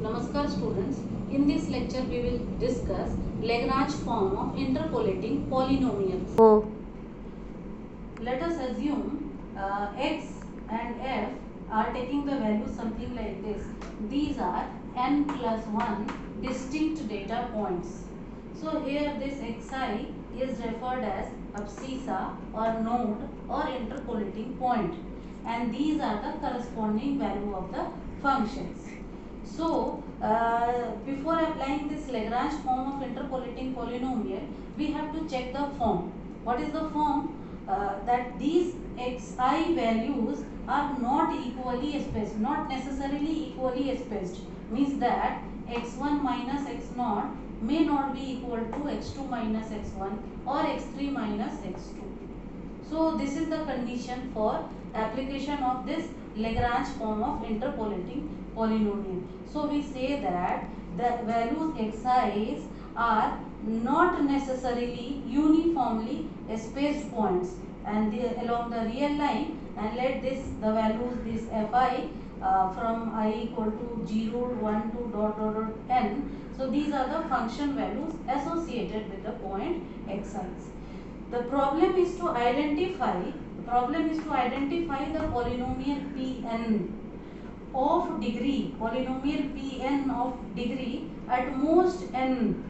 Namaskar students. In this lecture we will discuss Lagrange form of interpolating polynomials. Oh. Let us assume x and f are taking the value something like this. These are n plus 1 distinct data points. So here this xi is referred as abscissa or node or interpolating point, and these are the corresponding value of the functions. So, before applying this Lagrange form of interpolating polynomial, we have to check the form. What is the form? That these xi values are not equally spaced, not necessarily equally spaced. Means that x1 minus x0 may not be equal to x2 minus x1 or x3 minus x2. So this is the condition for application of this Lagrange form of interpolating polynomial. So we say that the values xi's are not necessarily uniformly spaced points, and along the real line, and let the values this fi from I equal to 0, 1 to dot dot dot n. So these are the function values associated with the point xi's. The problem is to identify the polynomial Pn of degree, at most n,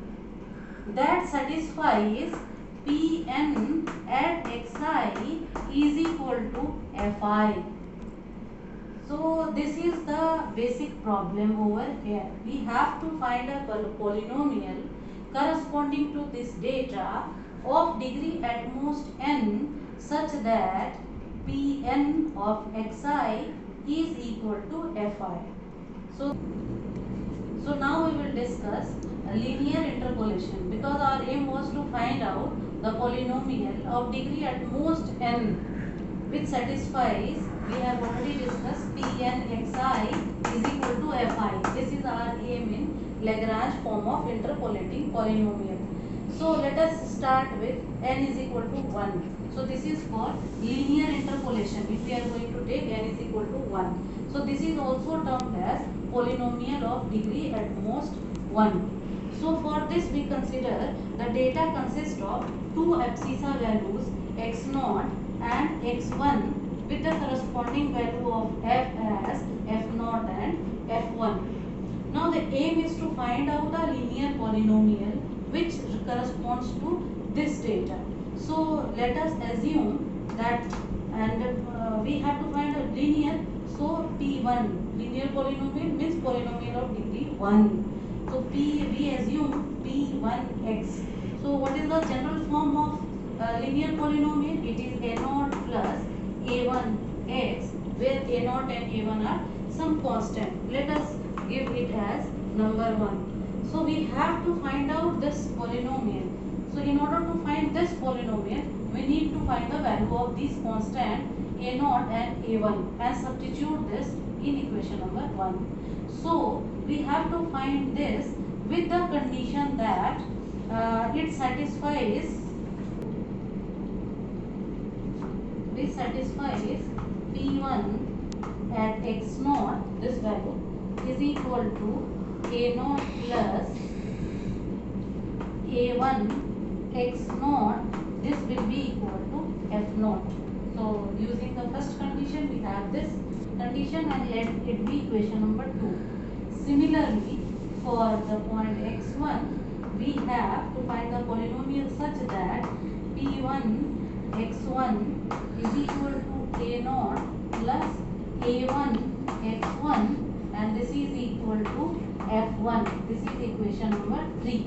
that satisfies Pn at xi is equal to fi. So this is the basic problem over here. We have to find a polynomial corresponding to this data of degree at most n such that Pn of xi is equal to fi. So now we will discuss linear interpolation, because our aim was to find out the polynomial of degree at most n which satisfies, we have already discussed, Pn xi is equal to fi. This is our aim in Lagrange form of interpolating polynomial. So let us start with n is equal to 1. So this is for linear interpolation. If we are going to take n is equal to 1. So this is also termed as polynomial of degree at most 1. So for this we consider the data consists of two abscissa values x0 and x1 with the corresponding value of f as f0 and f1. Now the aim is to find out a linear polynomial which corresponds to this data. So let us assume that, and we have to find a linear, so P1, linear polynomial means polynomial of degree 1. So we assume P1x. So what is the general form of linear polynomial? It is a0 plus a1x, where a0 and a1 are some constant. Let us give it as number 1. So we have to find out this polynomial. So in order to find this polynomial, we need to find the value of these constant a0 and a1 and substitute this in equation number 1. So we have to find this with the condition that it satisfies P1 at x0, this value is equal to a0 plus a1 x0, this will be equal to f0. So using the first condition, we have this condition, and let it be equation number 2. Similarly, for the point x1, we have to find the polynomial such that P1 x1 is equal to a0 plus a1 x1, and this is equal to f1. This is equation number 3.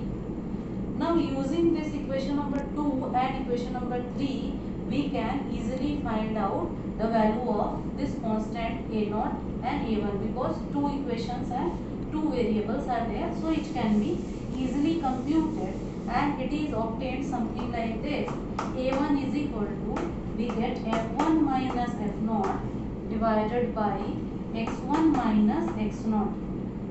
Now using this equation number 2 and equation number 3, we can easily find out the value of this constant a0 and a1, because two equations and two variables are there, so it can be easily computed, and it is obtained something like this. a1 is equal to, we get f1 minus f0 divided by x1 minus x0,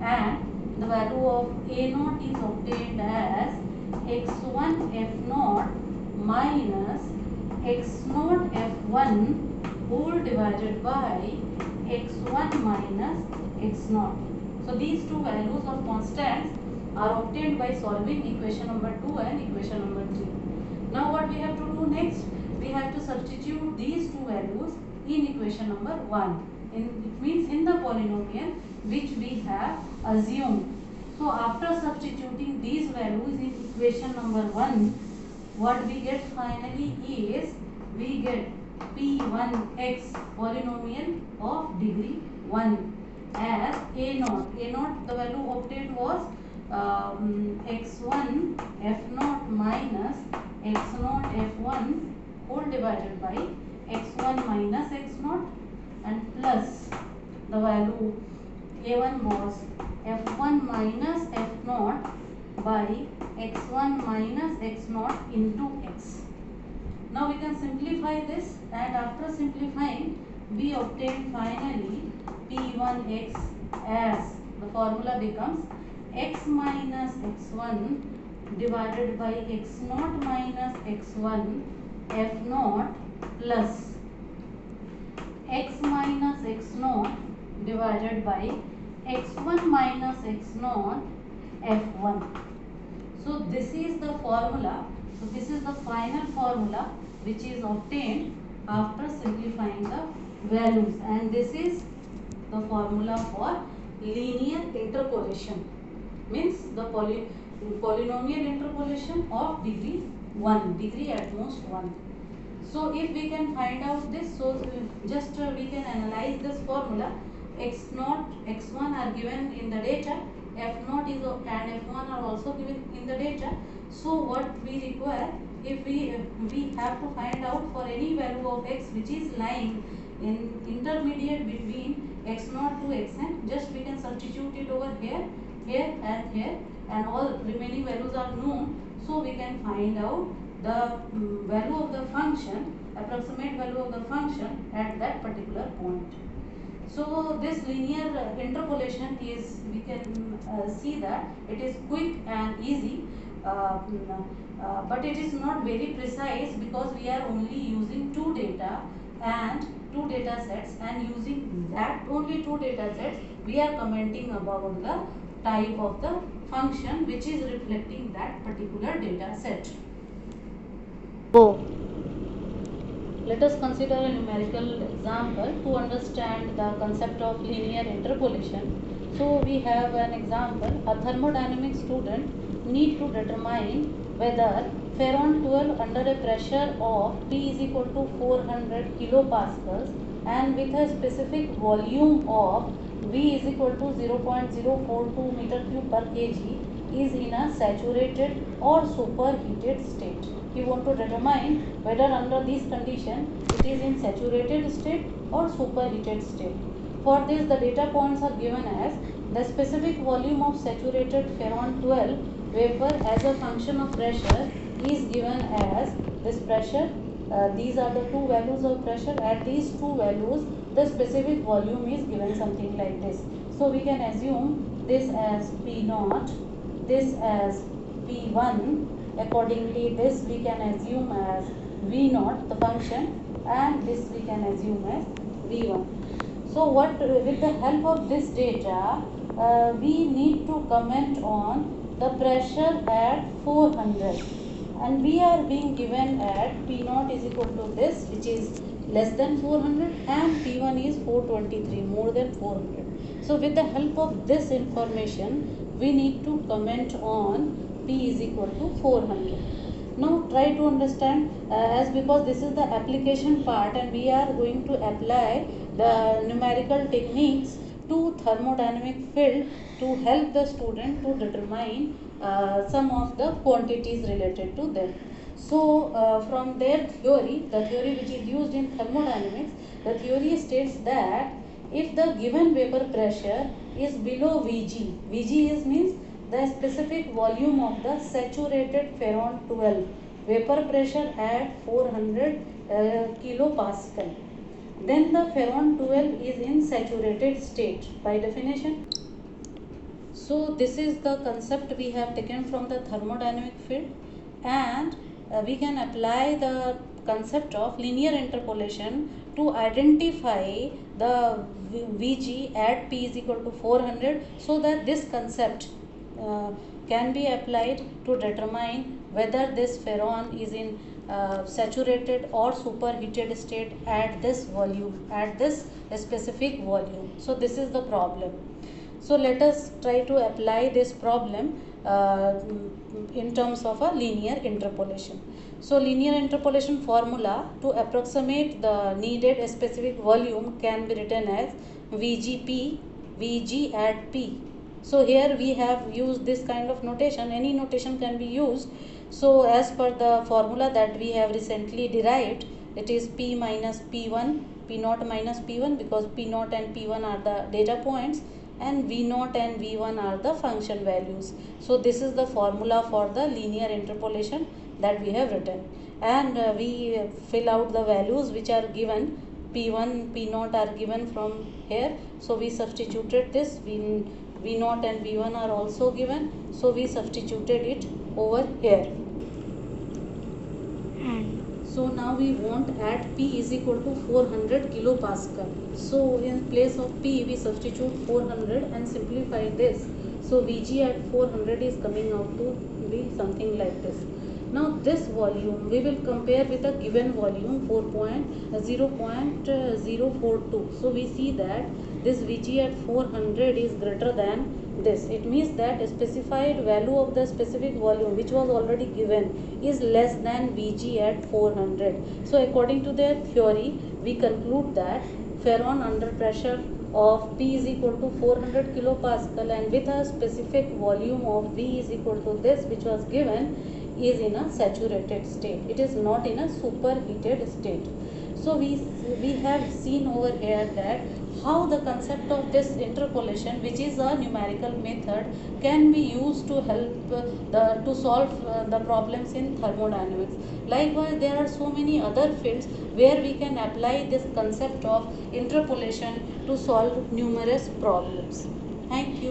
and the value of a0 is obtained as x1 f0 minus x0 f1 whole divided by x1 minus x0. So these two values of constants are obtained by solving equation number 2 and equation number 3. Now what we have to do next? We have to substitute these two values in equation number 1. It means in the polynomial which we have assumed. So after substituting these values in equation number 1, what we get finally is we get P1x polynomial of degree 1 as A0. A0, the value obtained was x1 f0 minus x0 f1 whole divided by x1 minus x0 and plus the value A1 was f1 minus f0 by x1 minus x0 into x. Now we can simplify this, and after simplifying we obtain finally P1x as the formula becomes x minus x1 divided by x0 minus x1 f0 plus x minus x0 divided by x1 minus x0 f1. So this is the formula. So this is the final formula which is obtained after simplifying the values, and this is the formula for linear interpolation, means the polynomial interpolation of degree 1, degree at most 1. So if we can find out this, so just we can analyze this formula. X0, x1 are given in the data, f0 is and f1 are also given in the data. So what we require, if we have to find out for any value of x which is lying in intermediate between x0 to xn, just we can substitute it over here, here, and all remaining values are known. So we can find out the value of the function, approximate value of the function at that particular point. So this linear interpolation is, we can see that it is quick and easy, but it is not very precise because we are only using two data and two data sets, and using that only two data sets we are commenting about the type of the function which is reflecting that particular data set. So let us consider a numerical example to understand the concept of linear interpolation. So we have an example. A thermodynamic student need to determine whether Ferron 12 under a pressure of P is equal to 400 kilopascals and with a specific volume of V is equal to 0.042 meter cube per kg is in a saturated or superheated state. We want to determine whether under this condition it is in saturated state or superheated state. For this, the data points are given as the specific volume of saturated Ferron 12 vapor as a function of pressure is given as this pressure. These are the two values of pressure. At these two values, the specific volume is given something like this. So we can assume this as P0, this as P1. Accordingly, this we can assume as V0, the function, and this we can assume as V1. So what, with the help of this data, we need to comment on the pressure at 400, and we are being given at P0 is equal to this, which is less than 400, and P1 is 423, more than 400. So with the help of this information, we need to comment on P is equal to 400. Now try to understand, as because this is the application part and we are going to apply the numerical techniques to thermodynamic field to help the student to determine some of the quantities related to them. So from their theory, the theory which is used in thermodynamics, the theory states that if the given vapor pressure is below Vg, Vg is means the specific volume of the saturated Ferron 12 vapor pressure at 400 kilopascal, then the Ferron 12 is in saturated state by definition. So this is the concept we have taken from the thermodynamic field, and we can apply the concept of linear interpolation to identify the Vg at P is equal to 400, so that this concept can be applied to determine whether this ferron is in saturated or superheated state at this volume, at this specific volume. So this is the problem. So let us try to apply this problem in terms of a linear interpolation. So linear interpolation formula to approximate the needed specific volume can be written as VGP, Vg at P. So here we have used this kind of notation. Any notation can be used. So as per the formula that we have recently derived, it is P minus P1, P0 minus P1, because P0 and P1 are the data points and V0 and V1 are the function values. So this is the formula for the linear interpolation that we have written, and we fill out the values which are given. P1, P0 are given from here, so we substituted this. V0 and V1 are also given, so we substituted it over here. So now we want at P is equal to 400 kilopascal. So in place of P we substitute 400 and simplify this. So Vg at 400 is coming out to be something like this. Now this volume we will compare with a given volume 0.042. So we see that this Vg at 400 is greater than this. It means that a specified value of the specific volume which was already given is less than Vg at 400. So according to their theory, we conclude that ferron under pressure of P is equal to 400 kilopascal and with a specific volume of V is equal to this which was given is in a saturated state. It is not in a superheated state. So we have seen over here that how the concept of this interpolation, which is a numerical method, can be used to help to solve the problems in thermodynamics. Likewise, there are so many other fields where we can apply this concept of interpolation to solve numerous problems. Thank you.